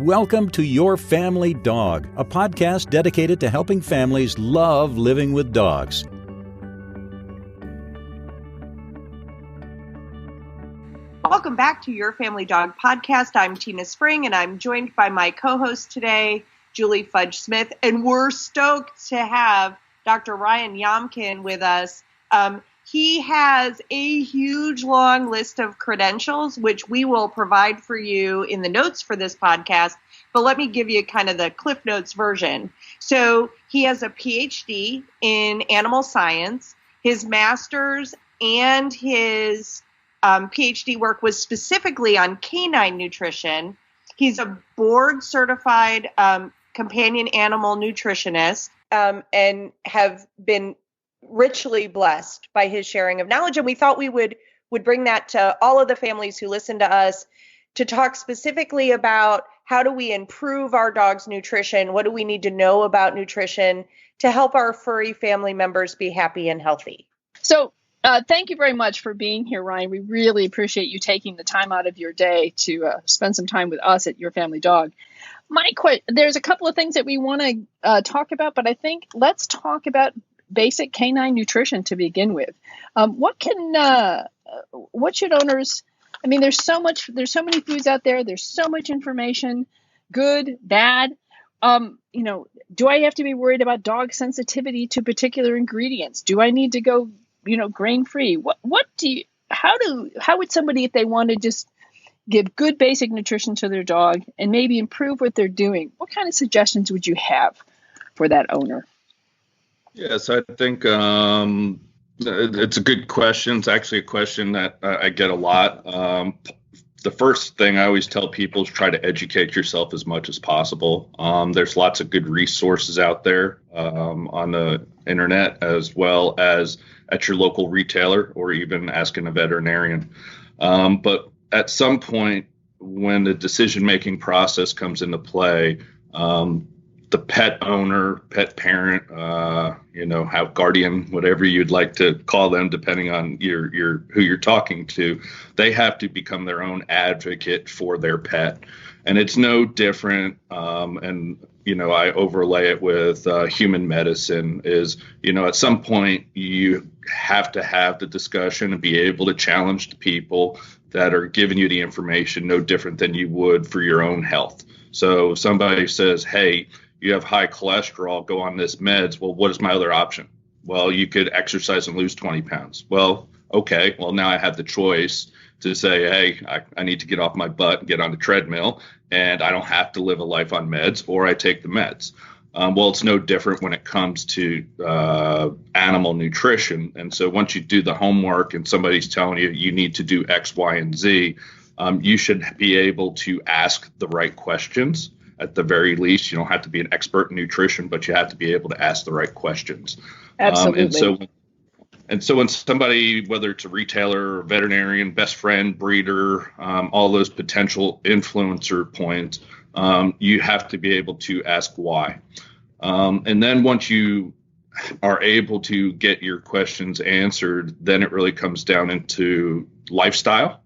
Welcome to Your Family Dog, a podcast dedicated to helping families love living with dogs. Welcome back to Your Family Dog podcast. I'm Tina Spring, and I'm joined by my co-host today, Julie Fudge Smith, and we're stoked to have Dr. Ryan Yamka with us. He has a huge, long list of credentials, which we will provide for you in the notes for this podcast. But let me give you kind of the Cliff Notes version. So he has a PhD in animal science. His master's and his PhD work was specifically on canine nutrition. He's a board-certified companion animal nutritionist and have been richly blessed by his sharing of knowledge. And we thought we would bring that to all of the families who listen to us to talk specifically about how do we improve our dog's nutrition? What do we need to know about nutrition to help our furry family members be happy and healthy? So thank you very much for being here, Ryan. We really appreciate you taking the time out of your day to spend some time with us at Your Family Dog. There's a couple of things that we want to talk about, but I think let's talk about basic canine nutrition to begin with. What should owners? I mean, there's so many foods out there. There's so much information, good, bad. Do I have to be worried about dog sensitivity to particular ingredients? Do I need to go, grain free? How would somebody, if they want to just give good basic nutrition to their dog and maybe improve what they're doing, what kind of suggestions would you have for that owner? Yes, I think it's a good question. It's actually a question that I get a lot. The first thing I always tell people is try to educate yourself as much as possible. There's lots of good resources out there on the internet, as well as at your local retailer or even asking a veterinarian. But at some point, when the decision-making process comes into play, the pet owner, pet parent, have guardian, whatever you'd like to call them, depending on who you're talking to, they have to become their own advocate for their pet. And it's no different. I overlay it with human medicine is, at some point you have to have the discussion and be able to challenge the people that are giving you the information, no different than you would for your own health. So if somebody says, hey, you have high cholesterol, go on this meds. Well, what is my other option? Well, you could exercise and lose 20 pounds. Well, okay. Well, now I have the choice to say, hey, I need to get off my butt and get on the treadmill, and I don't have to live a life on meds, or I take the meds. Well, it's no different when it comes to animal nutrition. And so once you do the homework and somebody's telling you you need to do X, Y, and Z, you should be able to ask the right questions. At the very least, you don't have to be an expert in nutrition, but you have to be able to ask the right questions. Absolutely. And so when somebody, whether it's a retailer, or veterinarian, best friend, breeder, all those potential influencer points, you have to be able to ask why. And then once you are able to get your questions answered, then it really comes down into lifestyle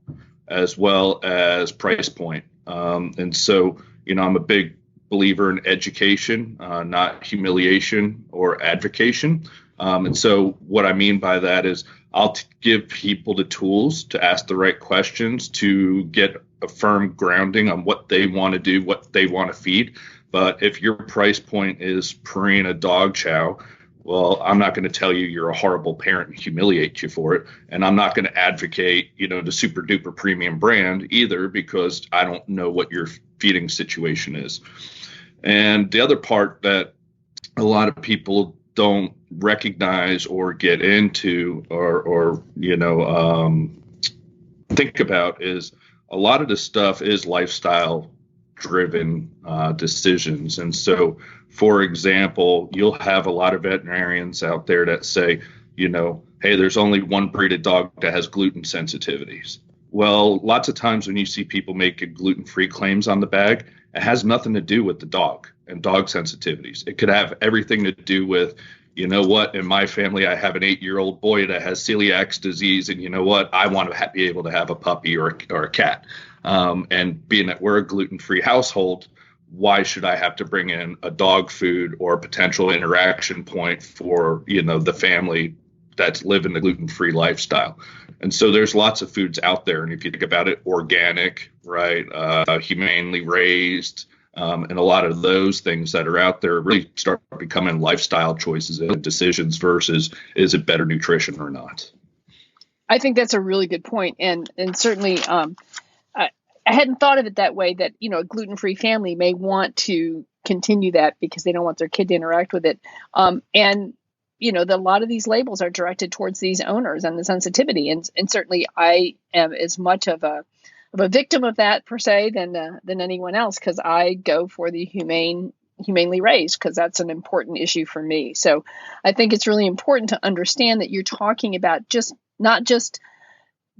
as well as price point. And so, I'm a big believer in education, not humiliation or advocation. And so what I mean by that is I'll give people the tools to ask the right questions to get a firm grounding on what they want to do, what they want to feed. But if your price point is Purina dog chow, well, I'm not going to tell you you're a horrible parent and humiliate you for it. And I'm not going to advocate, the super duper premium brand either, because I don't know what your feeding situation is. And the other part that a lot of people don't recognize or get into or think about is a lot of this stuff is lifestyle driven decisions. And so, for example, you'll have a lot of veterinarians out there that say, hey, there's only one breed of dog that has gluten sensitivities. Well, lots of times when you see people make gluten-free claims on the bag, it has nothing to do with the dog and dog sensitivities. It could have everything to do with, in my family, I have an 8-year-old boy that has celiac disease, and I want to be able to have a puppy or a cat. And being that we're a gluten-free household, why should I have to bring in a dog food or a potential interaction point for, the family that's living the gluten-free lifestyle? And so there's lots of foods out there. And if you think about it, organic, right, humanely raised, and a lot of those things that are out there really start becoming lifestyle choices and decisions versus is it better nutrition or not? I think that's a really good point. And certainly, I hadn't thought of it that way, that, a gluten-free family may want to continue that because they don't want their kid to interact with it. And a lot of these labels are directed towards these owners and the sensitivity. And certainly I am as much of a victim of that per se than anyone else, because I go for the humanely raised, because that's an important issue for me. So I think it's really important to understand that you're talking about not just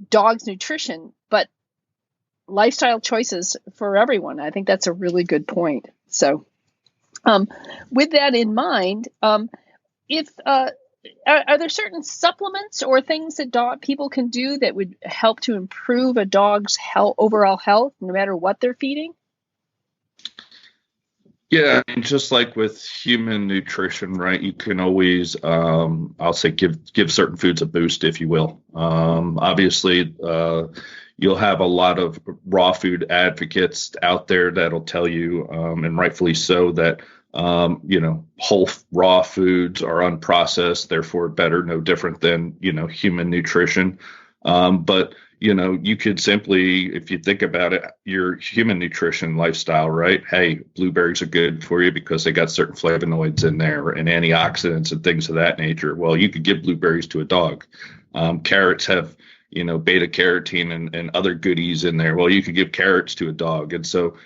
dogs' nutrition, but lifestyle choices for everyone. I think that's a really good point. So with that in mind, if are there certain supplements or things that people can do that would help to improve a dog's overall health, no matter what they're feeding? Yeah, I mean, just like with human nutrition, right? You can always, I'll say, give certain foods a boost, if you will. Obviously, you'll have a lot of raw food advocates out there that'll tell you, and rightfully so, that whole raw foods are unprocessed, therefore better, no different than human nutrition. But you could simply, if you think about it, your human nutrition lifestyle, right? Hey, blueberries are good for you because they got certain flavonoids in there and antioxidants and things of that nature. Well, you could give blueberries to a dog. Carrots have, beta carotene and other goodies in there. Well, you could give carrots to a dog. And so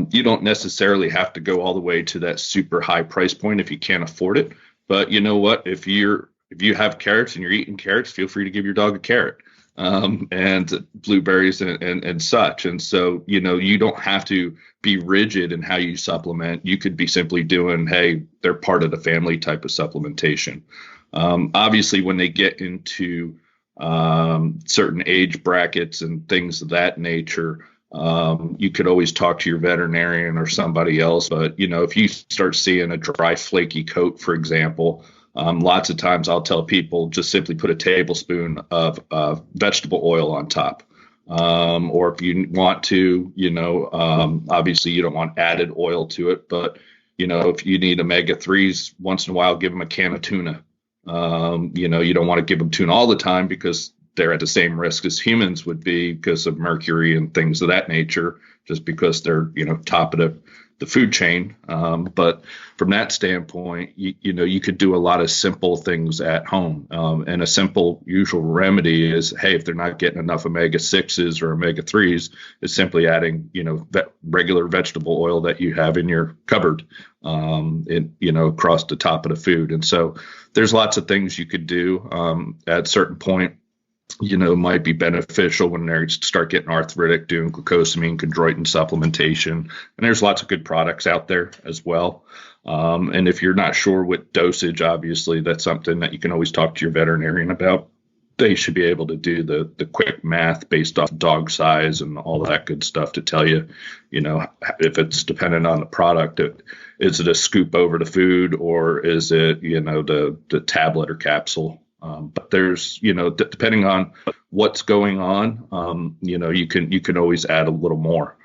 you don't necessarily have to go all the way to that super high price point if you can't afford it. But you know what? If you have carrots and you're eating carrots, feel free to give your dog a carrot. And blueberries and such. And so, you don't have to be rigid in how you supplement. You could be simply doing, hey, they're part of the family type of supplementation. Obviously, when they get into certain age brackets and things of that nature, you could always talk to your veterinarian or somebody else. But, if you start seeing a dry, flaky coat, for example, lots of times I'll tell people just simply put a tablespoon of vegetable oil on top. Or if you want to, obviously you don't want added oil to it, but, if you need omega-3s once in a while, give them a can of tuna. You don't want to give them tuna all the time because they're at the same risk as humans would be because of mercury and things of that nature, just because they're, top of the food chain. But from that standpoint, you could do a lot of simple things at home. And a simple usual remedy is, hey, if they're not getting enough omega-6s or omega-3s, is simply adding, regular vegetable oil that you have in your cupboard, across the top of the food. And so there's lots of things you could do at a certain point. Might be beneficial when they start getting arthritic, doing glucosamine, chondroitin supplementation. And there's lots of good products out there as well. And if you're not sure what dosage, obviously, that's something that you can always talk to your veterinarian about. They should be able to do the quick math based off dog size and all that good stuff to tell you, if it's dependent on the product, is it a scoop over the food or is it, the tablet or capsule? But there's, depending on what's going on, you can always add a little more.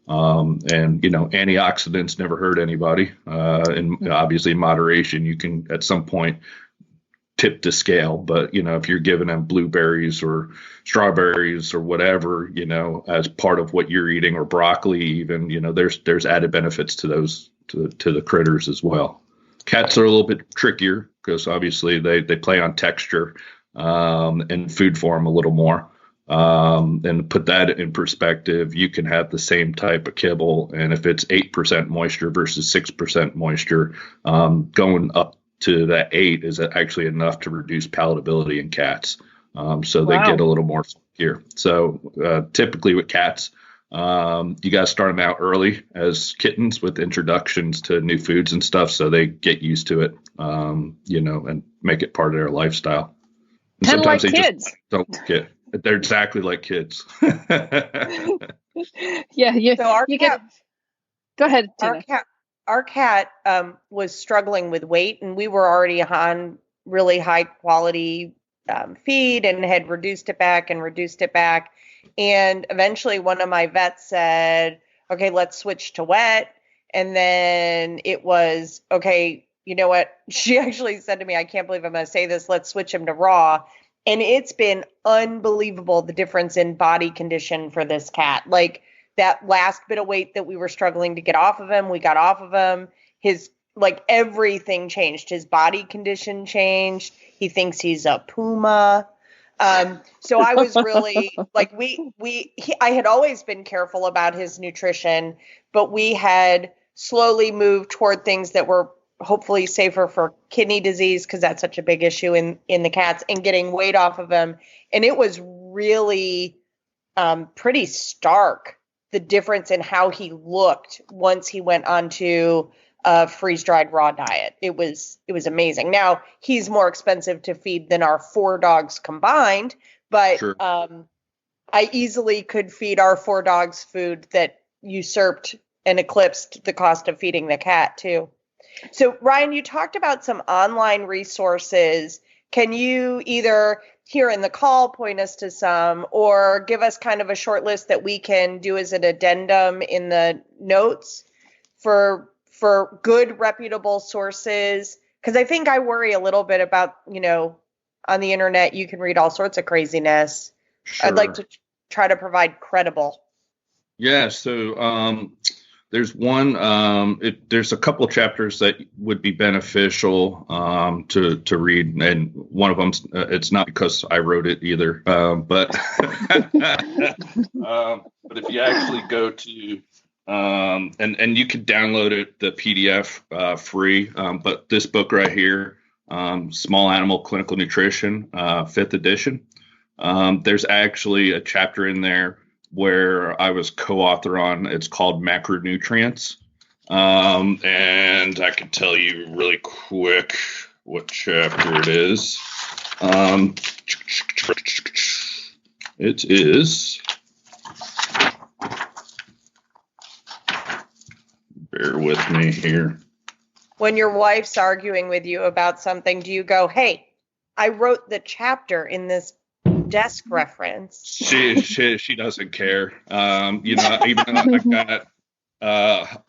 And, antioxidants never hurt anybody. And obviously in moderation, you can at some point tip the scale. But, if you're giving them blueberries or strawberries or whatever, as part of what you're eating, or broccoli even, there's added benefits to those, to the critters as well. Cats are a little bit trickier because obviously they play on texture and food form a little more. And put that in perspective, you can have the same type of kibble, and if it's 8% moisture versus 6% moisture, going up to that 8 is actually enough to reduce palatability in cats. So they get a little more here. So typically with cats, you got to start them out early as kittens with introductions to new foods and stuff, so they get used to it, and make it part of their lifestyle. And kind of like they kids. Just don't get. They're exactly like kids. Yeah, So our you cats, Go ahead, Our Tina. cat was struggling with weight, and we were already on really high quality feed and had reduced it back and reduced it back. And eventually one of my vets said, okay, let's switch to wet. And then it was, okay, you know what? She actually said to me, I can't believe I'm going to say this, let's switch him to raw. And it's been unbelievable, the difference in body condition for this cat. Like that last bit of weight that we were struggling to get off of him, we got off of him. His, like, everything changed. His body condition changed. He thinks he's a puma. So I was really like, I had always been careful about his nutrition, but we had slowly moved toward things that were hopefully safer for kidney disease, because that's such a big issue in the cats, and getting weight off of him. And it was really pretty stark, the difference in how he looked once he went onto a freeze-dried raw diet. It was amazing. Now, he's more expensive to feed than our 4 dogs combined, but Sure. I easily could feed our 4 dogs food that usurped and eclipsed the cost of feeding the cat too. So, Ryan, you talked about some online resources. Can you either here in the call point us to some, or give us kind of a short list that we can do as an addendum in the notes for good, reputable sources? Because I think I worry a little bit about, on the internet, you can read all sorts of craziness. Sure. I'd like to try to provide credible. Yeah, so there's one. There's a couple of chapters that would be beneficial to read, and one of them, it's not because I wrote it either, but but if you actually go to and you could download it, the PDF free, but this book right here, Small Animal Clinical Nutrition, 5th edition. There's actually a chapter in there where I was co-author on. It's called Macronutrients. And I can tell you really quick what chapter it is. It is, bear with me here. When your wife's arguing with you about something, do you go, hey, I wrote the chapter in this desk reference? She doesn't care. Even though I've got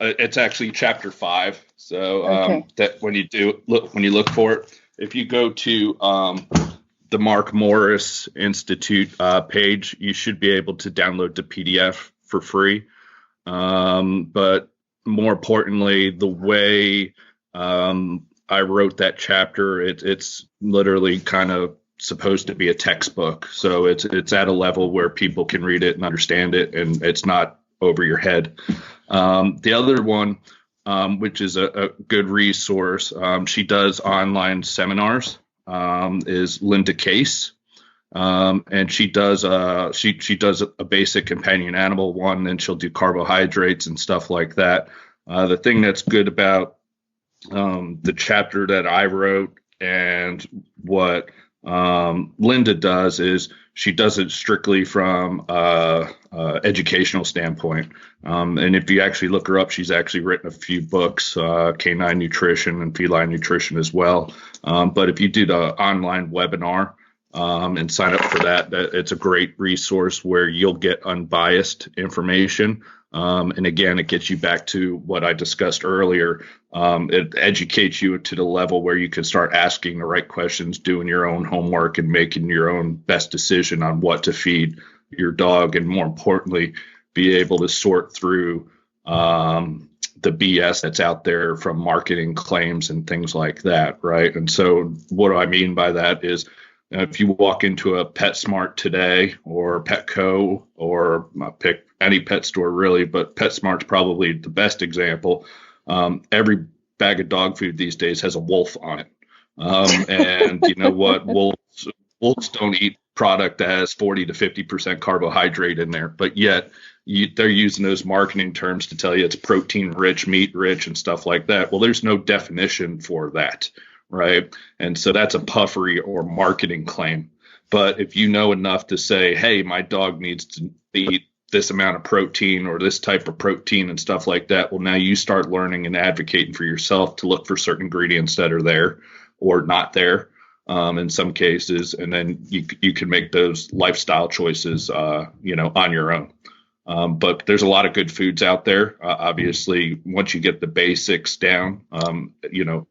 it's actually chapter 5. So Okay. that when you look for it, if you go to the Mark Morris Institute page, you should be able to download the PDF for free. But more importantly, the way I wrote that chapter, it's literally kind of supposed to be a textbook. So it's at a level where people can read it and understand it, and it's not over your head. The other one, which is a good resource, she does online seminars, is Linda Case. And she does a basic companion animal one, and she'll do carbohydrates and stuff like that. The thing that's good about the chapter that I wrote and what Linda does is she does it strictly from educational standpoint. And if you actually look her up, she's actually written a few books, Canine Nutrition and Feline Nutrition as well. But if you do the online webinar and sign up for that, it's a great resource where you'll get unbiased information. And again, it gets you back to what I discussed earlier. It educates you to the level where you can start asking the right questions, doing your own homework, and making your own best decision on what to feed your dog. And more importantly, be able to sort through the BS that's out there from marketing claims and things like that, right? And so what do I mean by that is, if you walk into a PetSmart today or Petco, or pick any pet store really, but PetSmart's probably the best example. Every bag of dog food these days has a wolf on it. And you know what? Wolves don't eat product that has 40 to 50% carbohydrate in there, but yet they're using those marketing terms to tell you it's protein rich, meat rich, and stuff like that. Well, there's no definition for that. Right. And so that's a puffery or marketing claim. But if you know enough to say, hey, my dog needs to eat this amount of protein or this type of protein and stuff like that. Well, now you start learning and advocating for yourself to look for certain ingredients that are there or not there in some cases. And then you can make those lifestyle choices, on your own. But there's a lot of good foods out there. Obviously, once you get the basics down,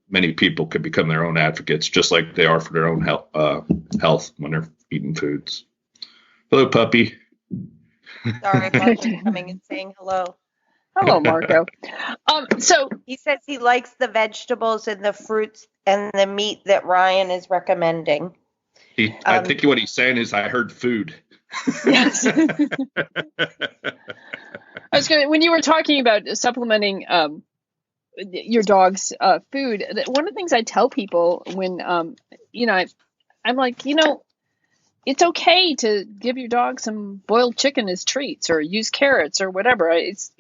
many people could become their own advocates, just like they are for their own health when they're eating foods. Hello, puppy. Sorry, Marco's coming and saying hello. Hello, Marco. So he says he likes the vegetables and the fruits and the meat that Ryan is recommending. I think what he's saying is, I heard food. Yes. When you were talking about supplementing your dog's food, one of the things I tell people when, I'm like, it's okay to give your dog some boiled chicken as treats or use carrots or whatever. It's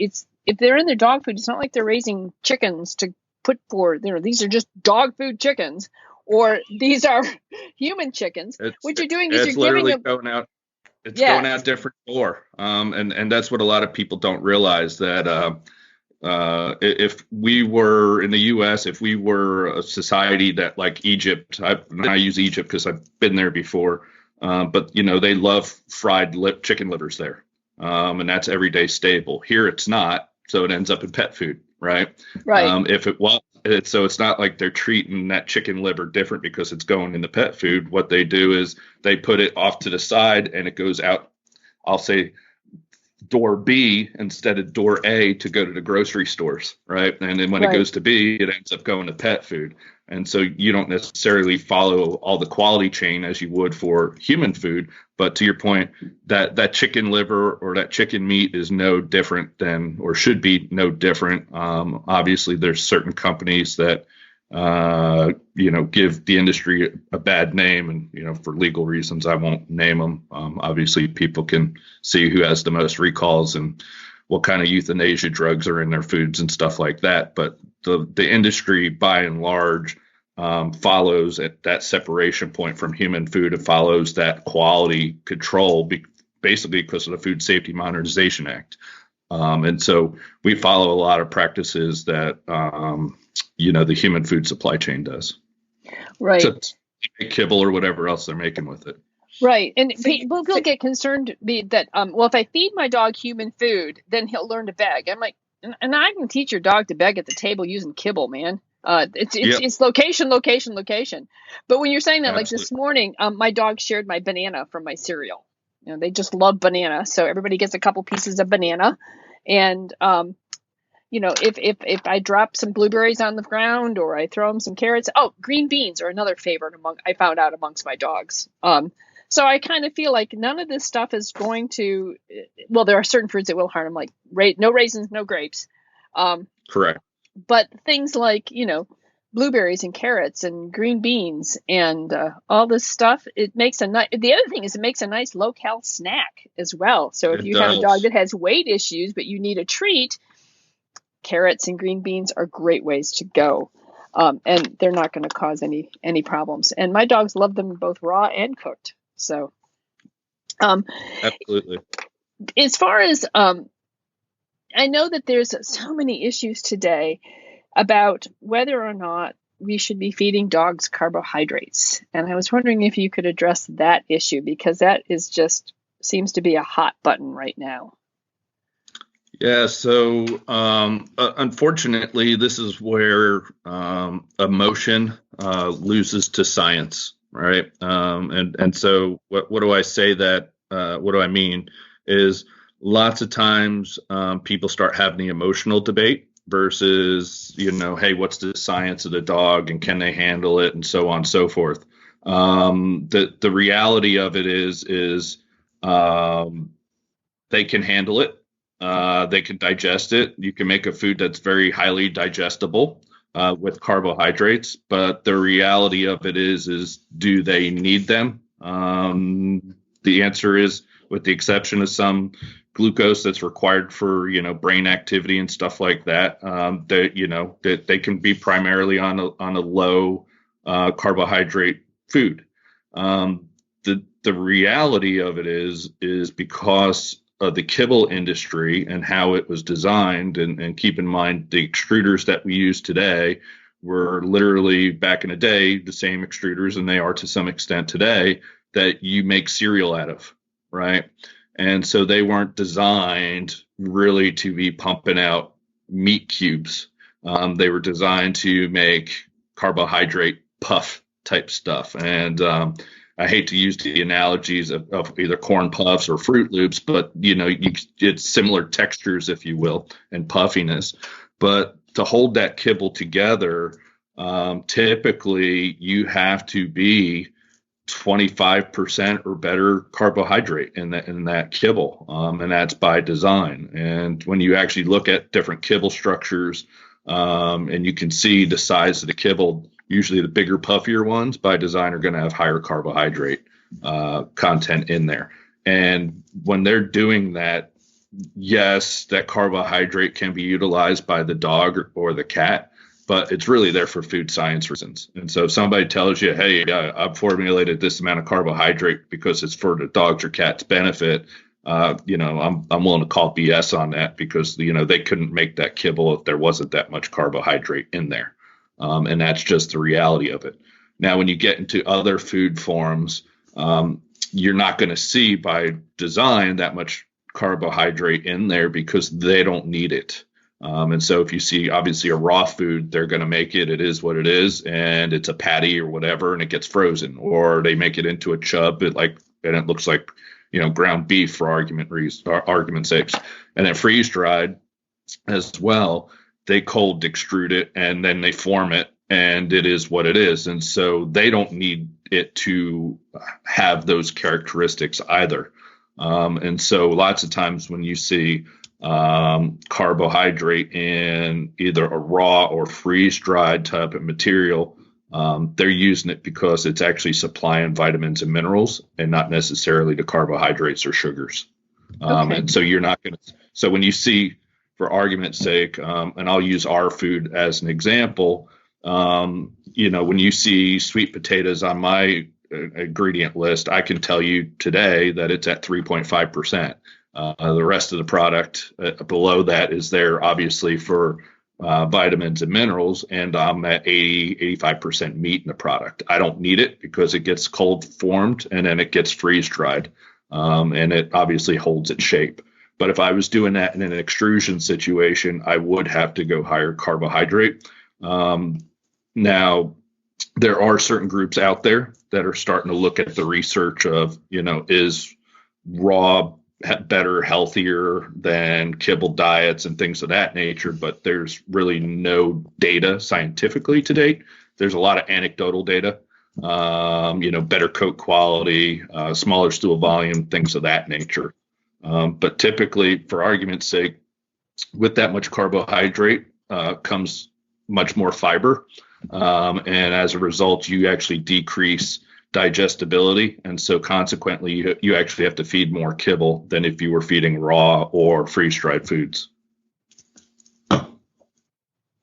if they're in their dog food, it's not like they're raising chickens to put for, these are just dog food chickens, or these are human chickens. What you're doing is you're giving them going out. It's going out different door. And that's what a lot of people don't realize, that if we were in the U.S., if we were a society that like Egypt, I use Egypt because I've been there before, but they love fried chicken livers there. And that's everyday staple. Here it's not, so it ends up in pet food, right? Right. If it was, so it's not like they're treating that chicken liver different because it's going in the pet food. What they do is they put it off to the side and it goes out, I'll say, door B instead of door A to go to the grocery stores, right? And then when it goes to B, it ends up going to pet food. And so you don't necessarily follow all the quality chain as you would for human food. But to your point, that chicken liver or that chicken meat is no different than, or should be no different. Obviously, there's certain companies that, give the industry a bad name, and, for legal reasons, I won't name them. Obviously, people can see who has the most recalls and what kind of euthanasia drugs are in their foods and stuff like that. But the industry, by and large, follows at that separation point from human food. It follows that quality control, basically because of the Food Safety Modernization Act. And so we follow a lot of practices that, the human food supply chain does. Right. So kibble or whatever else they're making with it. Right. And people get concerned that, if I feed my dog human food, then he'll learn to beg. I'm like, and I can teach your dog to beg at the table using kibble, man. It's location. But when you're saying that, like this morning, my dog shared my banana from my cereal. They just love banana. So everybody gets a couple pieces of banana. And, if I drop some blueberries on the ground or I throw them some carrots, green beans are another favorite I found out amongst my dogs. So I kind of feel like none of this stuff is going to, there are certain fruits that will harm them, like no raisins, no grapes. Correct. But things like, blueberries and carrots and green beans and all this stuff, it makes the other thing is it makes a nice low-cal snack as well. So if you have a dog that has weight issues, but you need a treat, carrots and green beans are great ways to go. And they're not going to cause any problems. And my dogs love them both raw and cooked. So, absolutely. As far as, I know that there's so many issues today about whether or not we should be feeding dogs carbohydrates. And I was wondering if you could address that issue, because that is seems to be a hot button right now. Yeah, so unfortunately, this is where emotion loses to science, right? And so what do I say that, what do I mean is lots of times people start having the emotional debate versus, hey, what's the science of the dog and can they handle it and so on and so forth. The reality of it is they can handle it. They can digest it. You can make a food that's very highly digestible with carbohydrates, but the reality of it is do they need them? The answer is, with the exception of some glucose that's required for, brain activity and stuff like that, they can be primarily on a low carbohydrate food. The reality of it is because of the kibble industry and how it was designed. And keep in mind, the extruders that we use today were literally back in the day the same extruders, and they are to some extent today, that you make cereal out of, right? And so they weren't designed really to be pumping out meat cubes. They were designed to make carbohydrate puff type stuff. And I hate to use the analogies of either corn puffs or Fruit Loops, but it's similar textures, if you will, and puffiness. But to hold that kibble together, typically you have to be 25% or better carbohydrate in that kibble, and that's by design. And when you actually look at different kibble structures, and you can see the size of the kibble, usually the bigger, puffier ones by design are going to have higher carbohydrate content in there. And when they're doing that, yes, that carbohydrate can be utilized by the dog or the cat, but it's really there for food science reasons. And so if somebody tells you, hey, I've formulated this amount of carbohydrate because it's for the dog's or cat's benefit, I'm willing to call BS on that, because, they couldn't make that kibble if there wasn't that much carbohydrate in there. And that's just the reality of it. Now, when you get into other food forms, you're not going to see by design that much carbohydrate in there because they don't need it. And so if you see, obviously, a raw food, they're going to make it. It is what it is, and it's a patty or whatever, and it gets frozen, or they make it into a chub, and it looks like ground beef for argument's sake, and then freeze dried as well. They cold extrude it and then they form it, and it is what it is. And so they don't need it to have those characteristics either. And so lots of times when you see carbohydrate in either a raw or freeze dried type of material, they're using it because it's actually supplying vitamins and minerals and not necessarily the carbohydrates or sugars. Okay. And so you're not going to, so when you see, for argument's sake, and I'll use our food as an example, when you see sweet potatoes on my ingredient list, I can tell you today that it's at 3.5%. The rest of the product below that is there, obviously, for vitamins and minerals, and I'm at 85% meat in the product. I don't need it because it gets cold formed and then it gets freeze dried, and it obviously holds its shape. But if I was doing that in an extrusion situation, I would have to go higher carbohydrate. Now, there are certain groups out there that are starting to look at the research of, is raw better, healthier than kibble diets and things of that nature, but there's really no data scientifically to date. There's a lot of anecdotal data, better coat quality, smaller stool volume, things of that nature. But typically, for argument's sake, with that much carbohydrate comes much more fiber. And as a result, you actually decrease digestibility. And so consequently, you actually have to feed more kibble than if you were feeding raw or freeze-dried foods.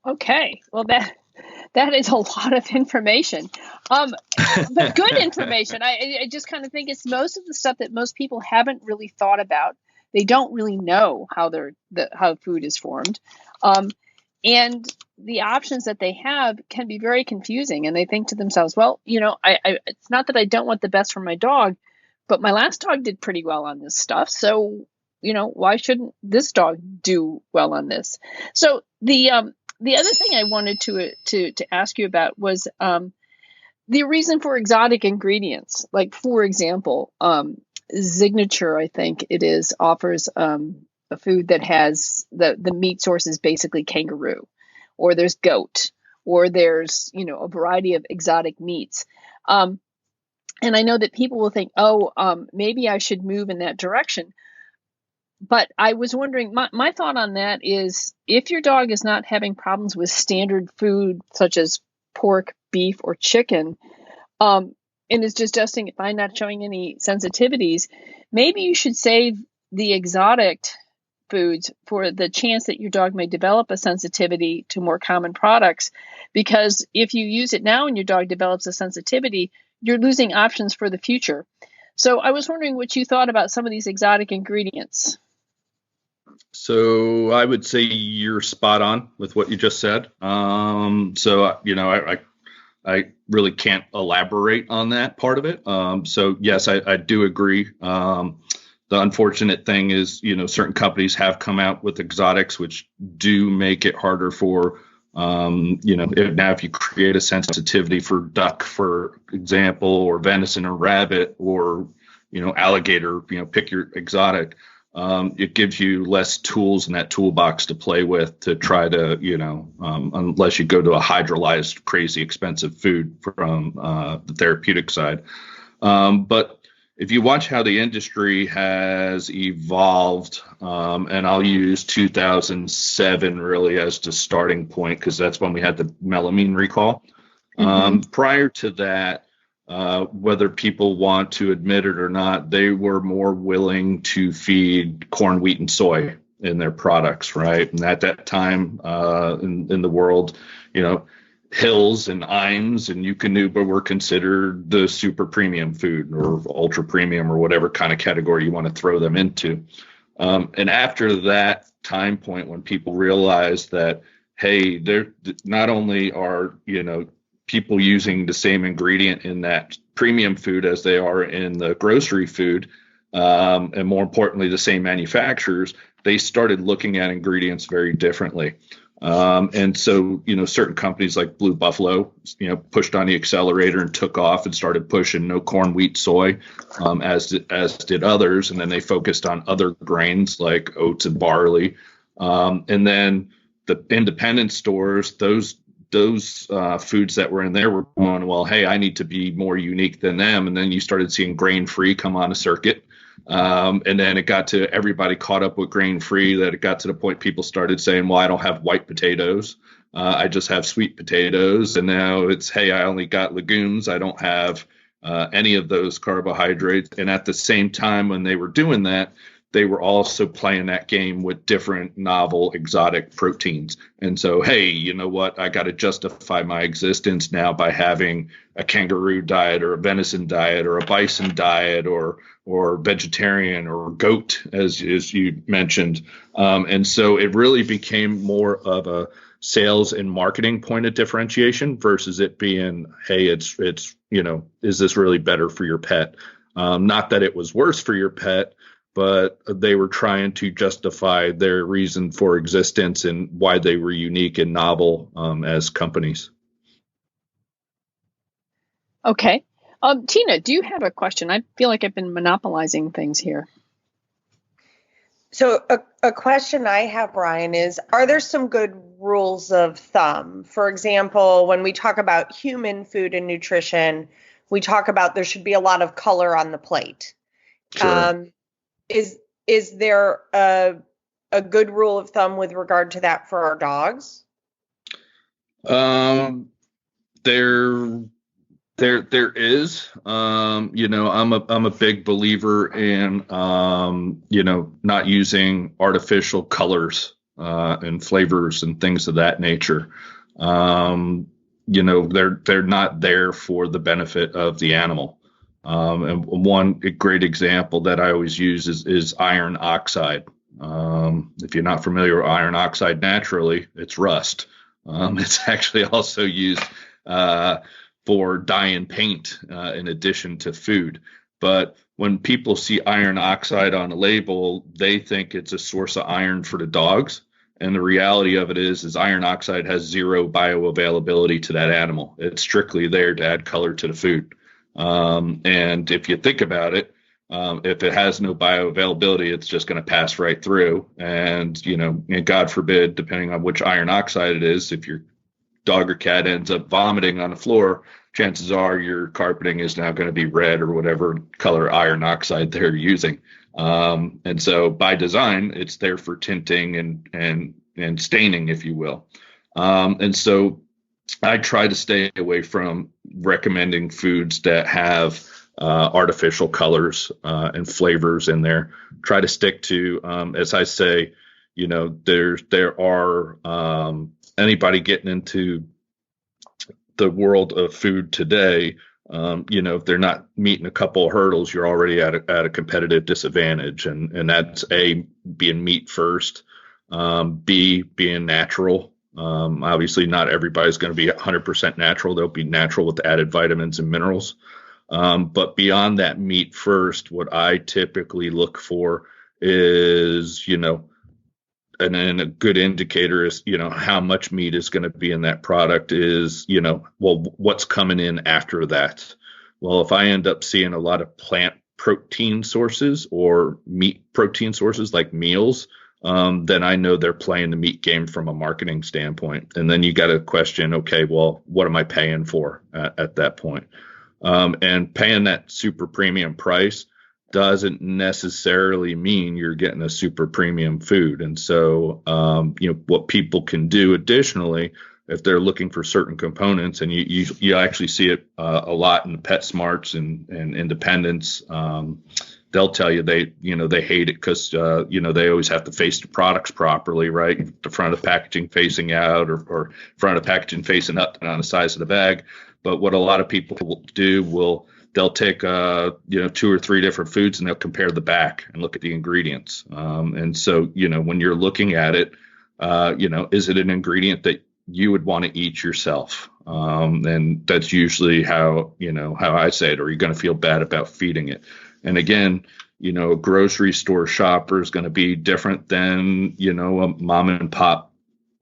Okay. Well, that is a lot of information, but good information. I just kind of think it's most of the stuff that most people haven't really thought about. They don't really know how food is formed, and the options that they have can be very confusing. And they think to themselves, well, it's not that I don't want the best for my dog, but my last dog did pretty well on this stuff. So, why shouldn't this dog do well on this? So the other thing I wanted to ask you about was the reason for exotic ingredients. Like, for example, Signature, I think it is, offers a food that has the meat source is basically kangaroo, or there's goat, or there's a variety of exotic meats. And I know that people will think, maybe I should move in that direction. But I was wondering, my thought on that is, if your dog is not having problems with standard food such as pork, beef, or chicken, and is just fine, not showing any sensitivities, maybe you should save the exotic foods for the chance that your dog may develop a sensitivity to more common products. Because if you use it now and your dog develops a sensitivity, you're losing options for the future. So I was wondering what you thought about some of these exotic ingredients. So I would say you're spot on with what you just said. I really can't elaborate on that part of it. So yes, I do agree. The unfortunate thing is, certain companies have come out with exotics, which do make it harder for, if you create a sensitivity for duck, for example, or venison or rabbit or, alligator, pick your exotic. It gives you less tools in that toolbox to play with to try to, unless you go to a hydrolyzed, crazy expensive food from the therapeutic side. But if you watch how the industry has evolved, and I'll use 2007 really as the starting point because that's when we had the melamine recall. Prior to that, whether people want to admit it or not, they were more willing to feed corn, wheat, and soy in their products, right? And at that time in the world, Hills and Iams and Eukanuba were considered the super premium food or ultra premium or whatever kind of category you want to throw them into. And after that time point, when people realized that, hey, they're not only are, people using the same ingredient in that premium food as they are in the grocery food, and more importantly, the same manufacturers, they started looking at ingredients very differently. And so, certain companies like Blue Buffalo, pushed on the accelerator and took off and started pushing no corn, wheat, soy, as did others. And then they focused on other grains like oats and barley. And then the independent stores, those foods that were in there were going, well, hey, I need to be more unique than them. And then you started seeing grain-free come on a circuit. And then it got to everybody caught up with grain-free that it got to the point people started saying, well, I don't have white potatoes. I just have sweet potatoes. And now it's, hey, I only got legumes. I don't have any of those carbohydrates. And at the same time, when they were doing that, they were also playing that game with different novel exotic proteins. And so, hey, you know what? I got to justify my existence now by having a kangaroo diet or a venison diet or a bison diet or vegetarian or goat, as you mentioned. And so it really became more of a sales and marketing point of differentiation versus it being, hey, it's is this really better for your pet? Not that it was worse for your pet, but they were trying to justify their reason for existence and why they were unique and novel as companies. Okay. Tina, do you have a question? I feel like I've been monopolizing things here. So a question I have, Ryan, is, are there some good rules of thumb? For example, when we talk about human food and nutrition, we talk about there should be a lot of color on the plate. Sure. Is there a good rule of thumb with regard to that for our dogs? There is. I'm a big believer in not using artificial colors and flavors and things of that nature. They're not there for the benefit of the animal. And one great example that I always use is iron oxide. If you're not familiar with iron oxide naturally, it's rust. It's actually also used for dye and paint in addition to food. But when people see iron oxide on a label, they think it's a source of iron for the dogs. And the reality of it is iron oxide has zero bioavailability to that animal. It's strictly there to add color to the food. And if you think about it, if it has no bioavailability, it's just going to pass right through. And, and God forbid, depending on which iron oxide it is, if your dog or cat ends up vomiting on the floor, chances are your carpeting is now going to be red or whatever color iron oxide they're using. And so by design, it's there for tinting and staining, if you will. And so I try to stay away from recommending foods that have artificial colors and flavors in there. Try to stick to, as I say, there are anybody getting into the world of food today If they're not meeting a couple of hurdles, you're already at a competitive disadvantage. And that's A, being meat first, B, being natural. Obviously, not everybody's going to be 100% natural. They'll be natural with added vitamins and minerals. But beyond that meat first, what I typically look for is, and then a good indicator is, how much meat is going to be in that product is, what's coming in after that. Well, if I end up seeing a lot of plant protein sources or meat protein sources like meals, then I know they're playing the meat game from a marketing standpoint. And then you got to question, okay, well, what am I paying for at that point? And paying that super premium price doesn't necessarily mean you're getting a super premium food. And so, what people can do additionally, if they're looking for certain components, and you actually see it a lot in the PetSmarts and Independents, they'll tell you they hate it because, they always have to face the products properly, right? The front of the packaging facing out or front of the packaging facing up on the size of the bag. But what a lot of people will do they'll take, 2 or 3 different foods and they'll compare the back and look at the ingredients. And so, when you're looking at it, is it an ingredient that you would want to eat yourself? And that's usually how I say it, or you're going to feel bad about feeding it. And again, a grocery store shopper is going to be different than, a mom and pop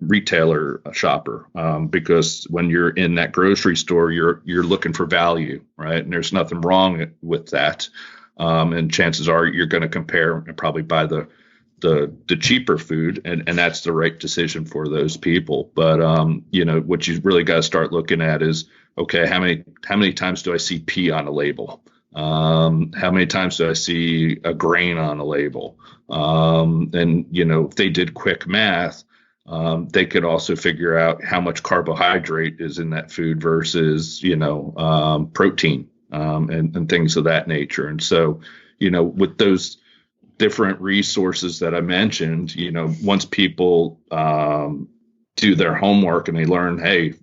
retailer shopper, because when you're in that grocery store, you're looking for value, right? And there's nothing wrong with that. And chances are you're going to compare and probably buy the cheaper food, and that's the right decision for those people. But what you really got to start looking at is, okay, how many times do I see P on a label? How many times do I see a grain on a label? And if they did quick math, they could also figure out how much carbohydrate is in that food versus, protein, and things of that nature. And so, with those different resources that I mentioned, once people do their homework and they learn, hey,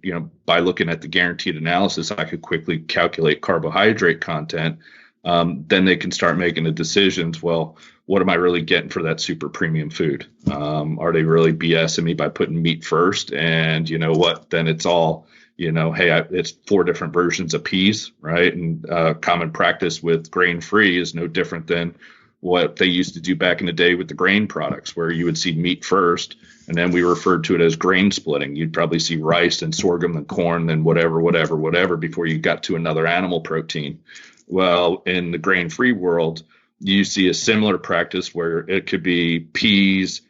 by looking at the guaranteed analysis, I could quickly calculate carbohydrate content. Then they can start making the decisions. Well, what am I really getting for that super premium food? Are they really BSing me by putting meat first? And you know what? Then it's all, hey, it's 4 different versions of peas, right? And common practice with grain-free is no different than what they used to do back in the day with the grain products, where you would see meat first, and then we referred to it as grain splitting. You'd probably see rice and sorghum and corn and whatever before you got to another animal protein. Well, in the grain-free world, you see a similar practice where it could be peas,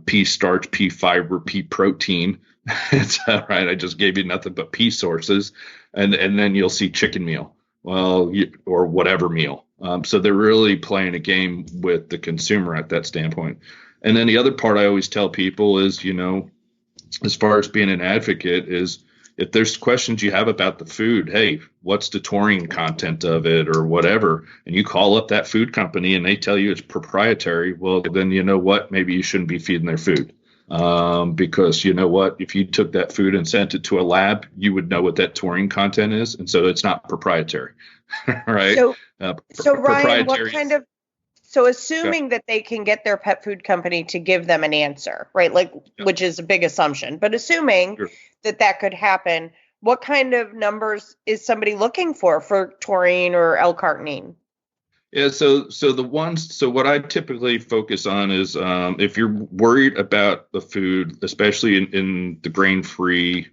pea starch, pea fiber, pea protein. It's right. I just gave you nothing but pea sources, and then you'll see chicken meal, or whatever meal. So they're really playing a game with the consumer at that standpoint. And then the other part I always tell people is, as far as being an advocate, is if there's questions you have about the food, hey, what's the taurine content of it or whatever, and you call up that food company and they tell you it's proprietary, well, then you know what? Maybe you shouldn't be feeding their food. Because you know what? If you took that food and sent it to a lab, you would know what that taurine content is. And so it's not proprietary, right? So Ryan, assuming that they can get their pet food company to give them an answer, right? Which is a big assumption, but assuming that could happen, what kind of numbers is somebody looking for taurine or L-carnitine? Yeah, so what I typically focus on is if you're worried about the food, especially in the grain-free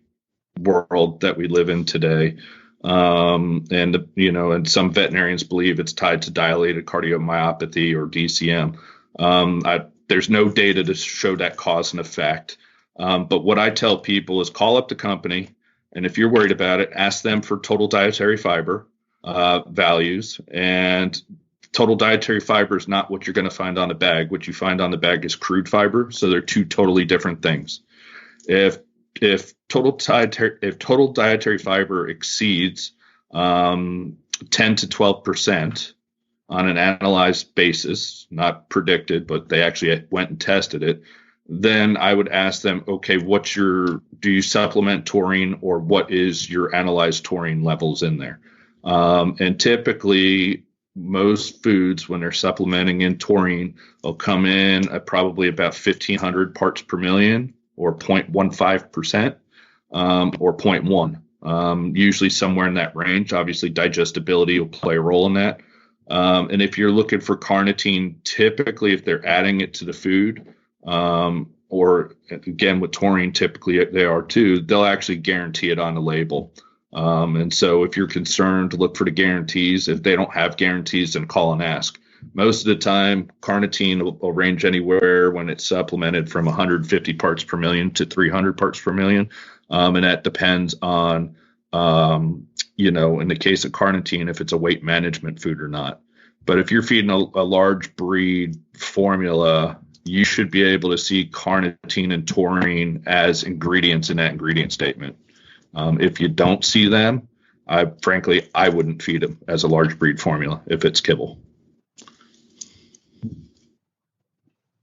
world that we live in today, and some veterinarians believe it's tied to dilated cardiomyopathy or DCM. There's no data to show that cause and effect. But what I tell people is call up the company, and if you're worried about it, ask them for total dietary fiber values. And total dietary fiber is not what you're going to find on the bag. What you find on the bag is crude fiber. So they're 2 totally different things. If total dietary fiber exceeds 10 to 12% on an analyzed basis, not predicted, but they actually went and tested it, then I would ask them, okay, do you supplement taurine, or what is your analyzed taurine levels in there? And typically, most foods, when they're supplementing in taurine, will come in at probably about 1,500 parts per million, or 0.15%, or zero point 0.1, usually somewhere in that range. Obviously, digestibility will play a role in that. And if you're looking for carnitine, typically if they're adding it to the food, or again with taurine, typically they are too, they'll actually guarantee it on the label. And so if you're concerned, look for the guarantees. If they don't have guarantees, then call and ask. Most of the time, carnitine will range anywhere when it's supplemented from 150 parts per million to 300 parts per million. And that depends on, in the case of carnitine, if it's a weight management food or not. But if you're feeding a large breed formula, you should be able to see carnitine and taurine as ingredients in that ingredient statement. If you don't see them, I wouldn't feed them as a large breed formula if it's kibble.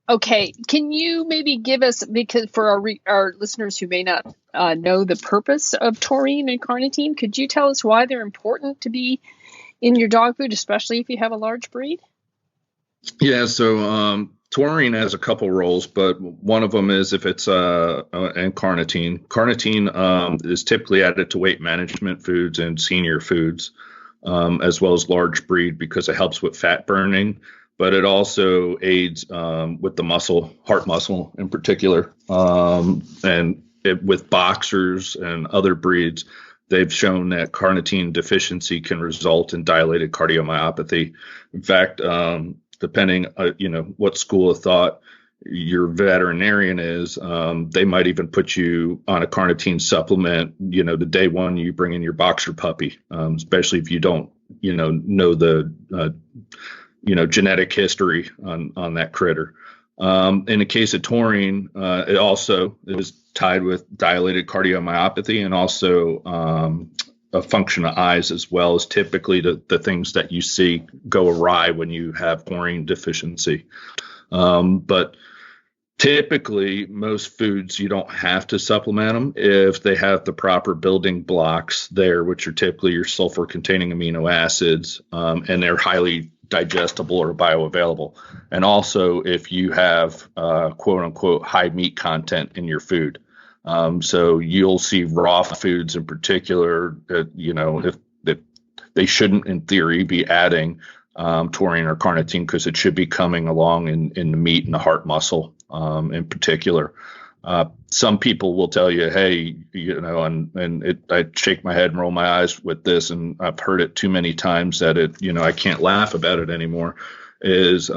Okay, can you maybe give us, because for our listeners who may not know the purpose of taurine and carnitine, could you tell us why they're important to be in your dog food, especially if you have a large breed? Yeah, so taurine has a couple roles, but one of them is if it's and carnitine. Carnitine is typically added to weight management foods and senior foods, as well as large breed, because it helps with fat burning. But it also aids with the muscle, heart muscle in particular, with boxers and other breeds. They've shown that carnitine deficiency can result in dilated cardiomyopathy. In fact, depending, what school of thought your veterinarian is, they might even put you on a carnitine supplement, the day one you bring in your boxer puppy, especially if you don't, know the, genetic history on that critter. In the case of taurine, it also is tied with dilated cardiomyopathy and also a function of eyes, as well as typically the things that you see go awry when you have taurine deficiency. But typically, most foods, you don't have to supplement them if they have the proper building blocks there, which are typically your sulfur-containing amino acids, and they're highly digestible or bioavailable. And also if you have quote unquote high meat content in your food. So you'll see raw foods in particular, if they shouldn't in theory be adding taurine or carnitine, because it should be coming along in the meat and the heart muscle in particular. Some people will tell you, hey, I shake my head and roll my eyes with this, and I've heard it too many times that I can't laugh about it anymore, is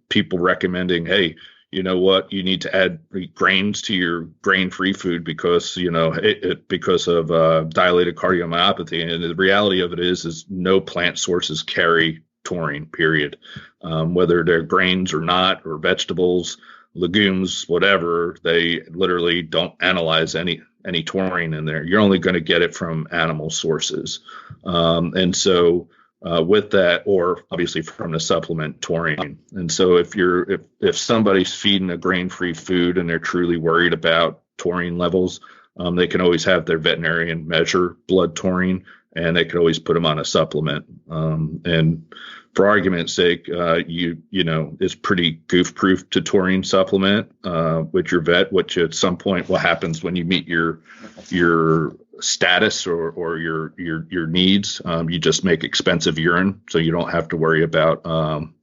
people recommending, hey, you know what, you need to add grains to your grain-free food because, because of dilated cardiomyopathy. And the reality of it is no plant sources carry taurine, period. Whether they're grains or not, or vegetables, legumes, whatever, they literally don't analyze any taurine in there. You're only going to get it from animal sources. And so with that, or obviously from the supplement taurine. And so if somebody's feeding a grain-free food and they're truly worried about taurine levels, they can always have their veterinarian measure blood taurine, and they could always put them on a supplement. And for argument's sake, it's pretty goof-proof to taurine supplement with your vet, which at some point, what happens when you meet your status or your needs, you just make expensive urine, so you don't have to worry about going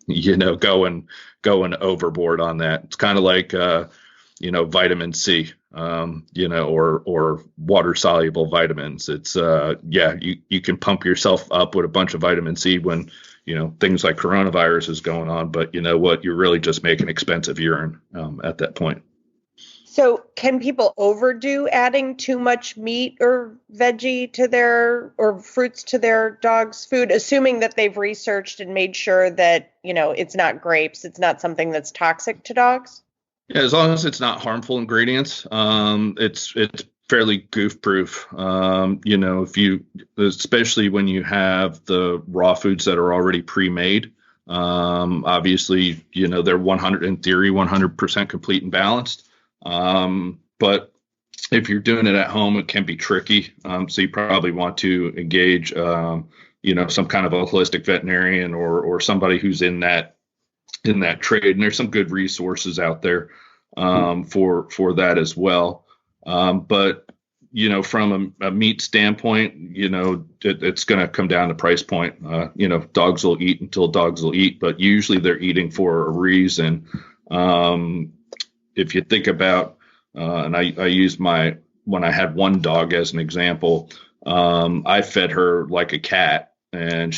overboard on that. It's kind of like vitamin C, or water soluble vitamins. It's you can pump yourself up with a bunch of vitamin C when things like coronavirus is going on, but you know what, you're really just making expensive urine at that point. So can people overdo adding too much meat or veggie to or fruits to their dog's food, assuming that they've researched and made sure that, it's not grapes, it's not something that's toxic to dogs? Yeah, as long as it's not harmful ingredients, it's fairly goof-proof. Especially when you have the raw foods that are already pre-made, obviously, they're 100% complete and balanced. But if you're doing it at home, it can be tricky. So you probably want to engage some kind of a holistic veterinarian or somebody who's in that trade. And there's some good resources out there for that as well. But from a meat standpoint, it's going to come down to price point. Dogs will eat until dogs will eat, but usually they're eating for a reason. If you think about, and I used when I had one dog as an example, I fed her like a cat. And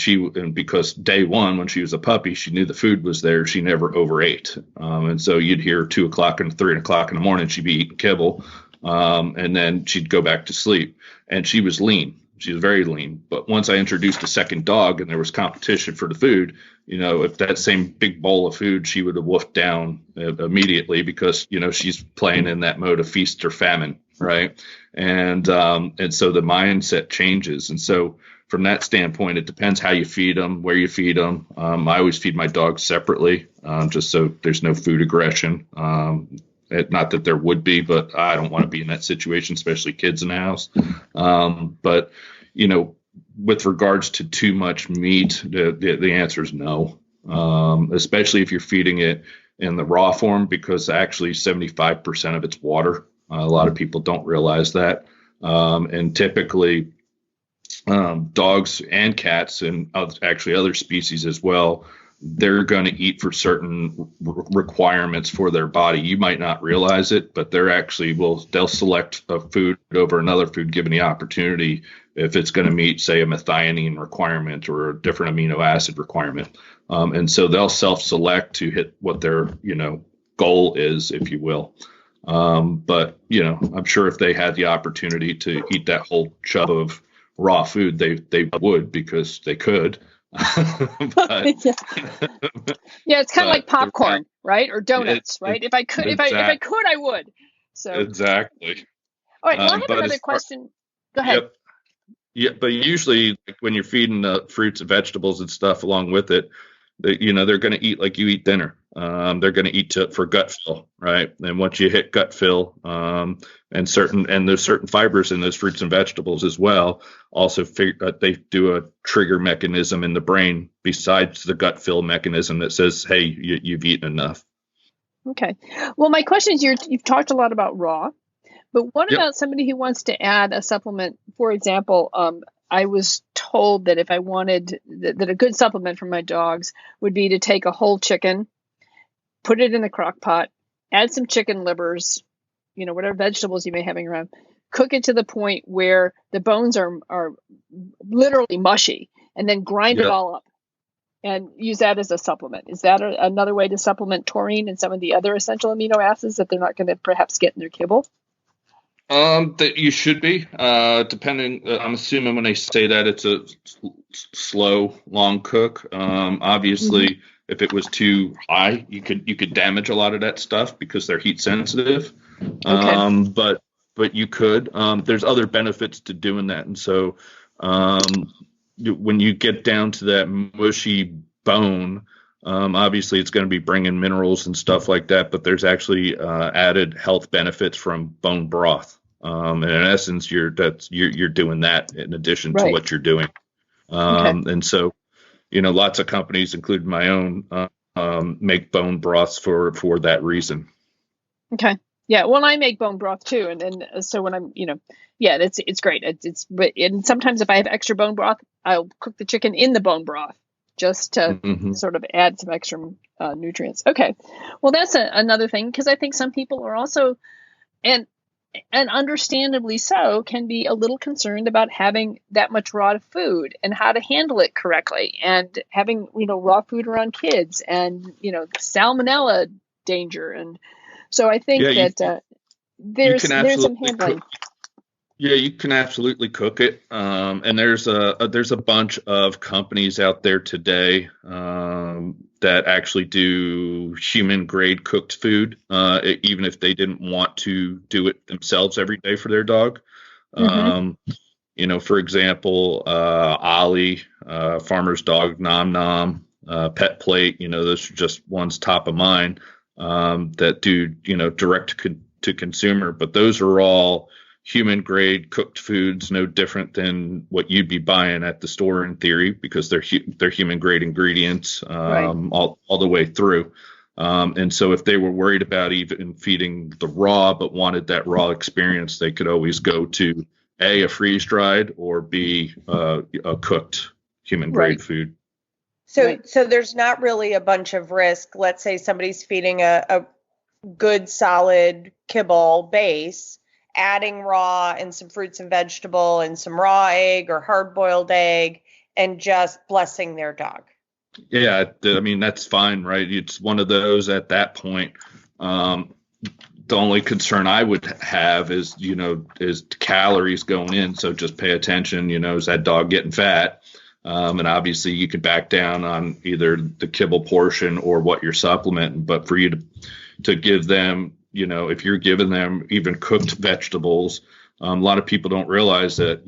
because day one, when she was a puppy, she knew the food was there. She never overate. And so you'd hear 2 o'clock and 3 o'clock in the morning, she'd be eating kibble. And then she'd go back to sleep, and she was lean. She was very lean. But once I introduced a second dog and there was competition for the food, if that same big bowl of food, she would have wolfed down immediately because, she's playing in that mode of feast or famine. Right. And so the mindset changes. And so from that standpoint, it depends how you feed them, where you feed them. I always feed my dogs separately, just so there's no food aggression. Not that there would be, but I don't want to be in that situation, especially kids in the house. But, with regards to too much meat, the answer is no, especially if you're feeding it in the raw form, because actually 75% of it's water. A lot of people don't realize that. And typically dogs and cats and actually other species as well, they're going to eat for certain requirements for their body. You might not realize it, but they'll select a food over another food given the opportunity if it's going to meet, say, a methionine requirement or a different amino acid requirement. And so they'll self-select to hit what their, goal is, if you will. But, I'm sure if they had the opportunity to eat that whole chub of raw food, they would, because they could. But, yeah, it's kind of like popcorn, right? Or donuts, right? If I could, I would. So exactly. All right. Well, I have another question. Go ahead. Yep. Yeah, but usually when you're feeding the fruits and vegetables and stuff along with it, they're going to eat like you eat dinner. They're going to eat for gut fill, right? And once you hit gut fill, and there's certain fibers in those fruits and vegetables as well. Also, they do a trigger mechanism in the brain besides the gut fill mechanism that says, "Hey, you've eaten enough." Okay. Well, my question is, you've talked a lot about raw, but what about somebody who wants to add a supplement? For example, I was told that if I wanted that a good supplement for my dogs would be to take a whole chicken, put it in the crock pot, add some chicken livers, whatever vegetables you may have around, cook it to the point where the bones are literally mushy, and then grind it all up and use that as a supplement. Is that another way to supplement taurine and some of the other essential amino acids that they're not going to perhaps get in their kibble? That you should be, depending. I'm assuming when they say that it's a slow, long cook. Obviously, if it was too high, you could damage a lot of that stuff because they're heat sensitive. Okay. But you could. There's other benefits to doing that, and so when you get down to that mushy bone, obviously it's going to be bringing minerals and stuff like that, but there's actually added health benefits from bone broth. And in essence, you're doing that in addition to what you're doing. And so, lots of companies, including my own, make bone broths for that reason. Okay. Yeah. Well, I make bone broth too. And so when I'm, it's great. And sometimes if I have extra bone broth, I'll cook the chicken in the bone broth just to sort of add some extra nutrients. Okay. Well, that's another thing, because I think some people are also, and understandably so, can be a little concerned about having that much raw food and how to handle it correctly, and having, raw food around kids, and, salmonella danger. And so I think there's some handling. Yeah, you can absolutely cook it. And there's a bunch of companies out there today that actually do human grade cooked food, even if they didn't want to do it themselves every day for their dog. For example, Ollie, Farmer's Dog, Nom Nom, Pet Plate, those are just ones top of mind that do, direct to consumer. But those are all human grade cooked foods, no different than what you'd be buying at the store in theory, because they're human grade ingredients all the way through. And so if they were worried about even feeding the raw, but wanted that raw experience, they could always go to a freeze dried, or B, a cooked human grade food. So there's not really a bunch of risk. Let's say somebody's feeding a good solid kibble base, adding raw and some fruits and vegetable and some raw egg or hard-boiled egg, and just blessing their dog. Yeah, I mean, that's fine, right? It's one of those at that point. The only concern I would have is calories going in. So just pay attention, is that dog getting fat? And obviously you could back down on either the kibble portion or what you're supplementing. But for you to give them, if you're giving them even cooked vegetables, a lot of people don't realize that,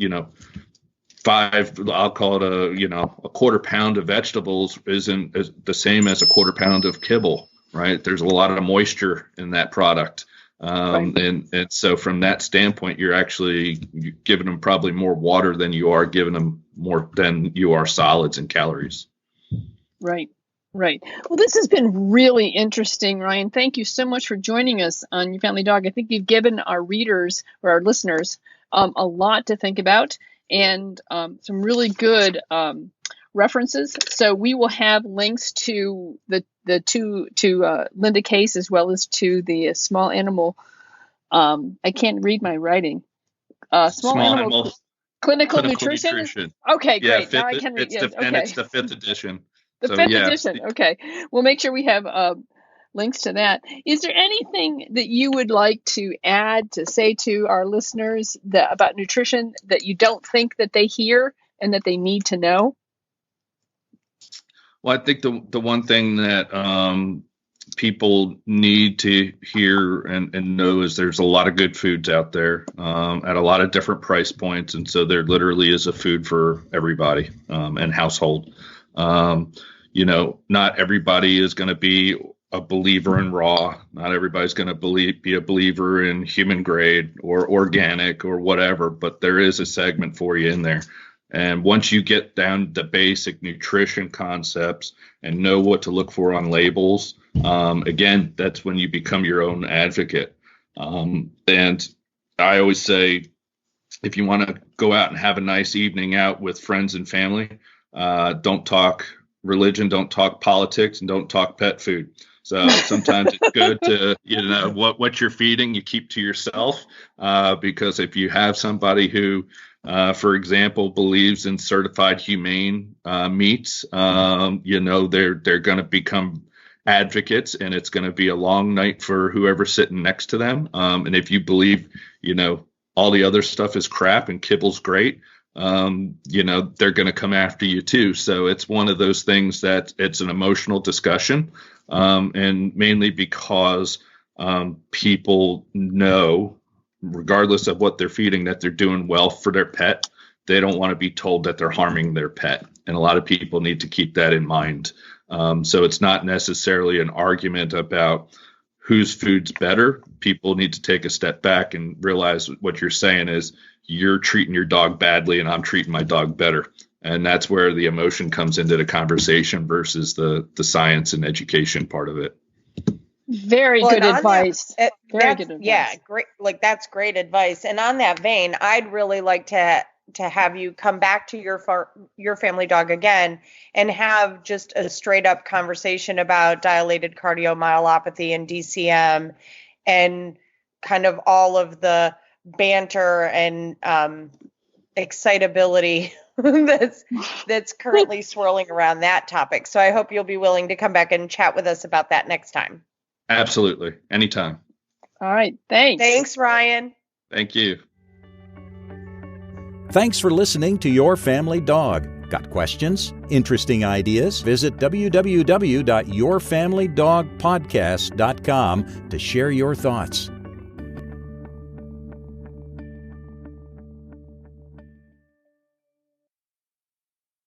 I'll call it a quarter pound of vegetables isn't the same as a quarter pound of kibble, right? There's a lot of moisture in that product. And so from that standpoint, you're giving them probably more water than you are giving them more than you are solids and calories. Right. Well, this has been really interesting, Ryan. Thank you so much for joining us on Your Family Dog. I think you've given our readers or our listeners a lot to think about, and some really good references. So we will have links to to Linda Case, as well as to the small animal. I can't read my writing. Small animal clinical nutrition. Okay, great. Now I can read. And it's the 5th edition. The 5th edition. Okay, we'll make sure we have links to that. Is there anything that you would like to add, to say to our listeners about nutrition that you don't think that they hear and that they need to know? Well, I think the one thing that people need to hear and know is there's a lot of good foods out there at a lot of different price points. And so there literally is a food for everybody and household. Not everybody is going to be a believer in raw. Not everybody's going to be a believer in human grade or organic or whatever, but there is a segment for you in there. And once you get down to basic nutrition concepts and know what to look for on labels, again, that's when you become your own advocate. And I always say, if you want to go out and have a nice evening out with friends and family, don't talk religion, don't talk politics, and don't talk pet food. So sometimes it's good to, what you're feeding, you keep to yourself, because if you have somebody who, for example, believes in certified humane meats, they're going to become advocates, and it's going to be a long night for whoever's sitting next to them. And if you believe, all the other stuff is crap and kibble's great, they're going to come after you too. So it's one of those things that it's an emotional discussion, and mainly because people know, regardless of what they're feeding, that they're doing well for their pet. They don't want to be told that they're harming their pet. And a lot of people need to keep that in mind. So it's not necessarily an argument about whose food's better. People need to take a step back and realize what you're saying is you're treating your dog badly and I'm treating my dog better. And that's where the emotion comes into the conversation versus the science and education part of it. Very good advice. Very good advice. Yeah, great. That's great advice. And on that vein, I'd really like to have you come back to your family dog again and have just a straight up conversation about dilated cardiomyopathy and DCM and kind of all of the banter and excitability that's currently swirling around that topic. So I hope you'll be willing to come back and chat with us about that next time. Absolutely. Anytime. All right. Thanks. Thanks, Ryan. Thank you. Thanks for listening to Your Family Dog. Got questions? Interesting ideas? Visit www.yourfamilydogpodcast.com to share your thoughts.